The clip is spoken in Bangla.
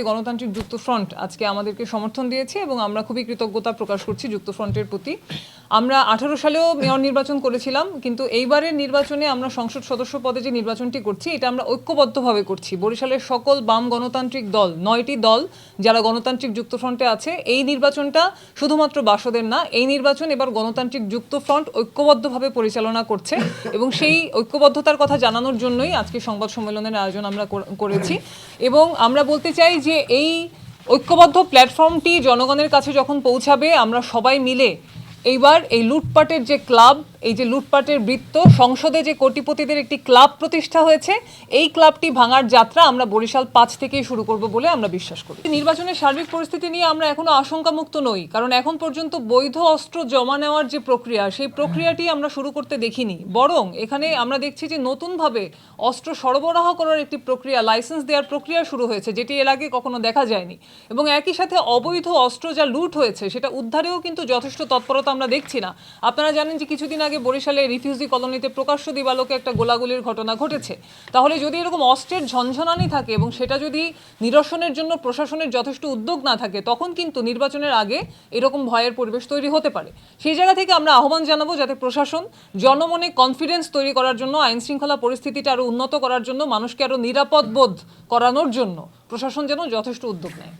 গণতান্ত্রিক যুক্ত ফ্রন্ট আজকে আমাদেরকে সমর্থন দিয়েছে এবং আমরা খুবই কৃতজ্ঞতা প্রকাশ করছি যুক্ত ফ্রন্টের প্রতি। আমরা 18 সালেও মেয়র নির্বাচন করেছিলাম, কিন্তু এইবারের নির্বাচনে আমরা সংসদ সদস্য পদে যে নির্বাচনটি করছি এটা আমরা ঐক্যবদ্ধভাবে করছি। বরিশালের সকল বাম গণতান্ত্রিক দল, 9টি দল যারা গণতান্ত্রিক যুক্ত ফ্রন্টে আছে, এই নির্বাচনটা শুধুমাত্র বাসদের না, এই নির্বাচন এবার গণতান্ত্রিক যুক্ত ফ্রন্ট ঐক্যবদ্ধভাবে পরিচালনা করছে এবং সেই ঐক্যবদ্ধতার কথা জানানোর জন্যই আজকে সংবাদ সম্মেলনের আয়োজন আমরা করেছি। এবং আমরা বলতে চাই যে এই ঐক্যবদ্ধ প্ল্যাটফর্মটি জনগণের কাছে যখন পৌঁছাবে, আমরা সবাই মিলে এইবার এই লুটপাটের যে ক্লাব, এই যে লুটপাটের বৃত্ত, সংসদে যে কোটিপতিদের একটি ক্লাব প্রতিষ্ঠা হয়েছে, এই ক্লাবটি ভাঙার যাত্রা আমরা বরিশাল 5 থেকেই শুরু করব বলে আমরা বিশ্বাস করি। নির্বাচনের সার্বিক পরিস্থিতি নিয়ে আমরা এখনো আশঙ্কামুক্ত নই, কারণ এখন পর্যন্ত বৈধ অস্ত্র জমা নেওয়ার যে প্রক্রিয়া, সেই প্রক্রিয়াটি আমরা শুরু করতে দেখিনি। বরং এখানে আমরা দেখছি যে নতুনভাবে অস্ত্র সরবরাহ করার একটি প্রক্রিয়া, লাইসেন্স দেওয়ার প্রক্রিয়া শুরু হয়েছে, যেটি এর আগে কখনো দেখা যায়নি। এবং একই সাথে অবৈধ অস্ত্র যা লুট হয়েছে সেটা উদ্ধারেও কিন্তু যথেষ্ট তৎপরতা আমরা দেখছি না। আপনারা জানেন যে কিছুদিন আগে বরিশালে রিফিউজি কলোনিতে প্রকাশ্য দিবালোকে একটা গোলাগুলির ঘটনা ঘটেছে। তাহলে যদি এরকম অস্ত্রের ঝনঝনানি থাকে এবং সেটা যদি নিরসনের জন্য প্রশাসনের যথেষ্ট উদ্যোগ না থাকে, তখন কিন্তু নির্বাচনের আগে এরকম ভয়ের পরিবেশ তৈরি হতে পারে। সেই জায়গা থেকে আমরা আহ্বান জানাবো যাতে প্রশাসন জনমনে কনফিডেন্স তৈরি করার জন্য, আইন শৃঙ্খলা পরিস্থিতিটা আরো উন্নত করার জন্য, মানুষকে আরো নিরাপদ বোধ করানোর জন্য প্রশাসন যেন যথেষ্ট উদ্যোগ নেয়।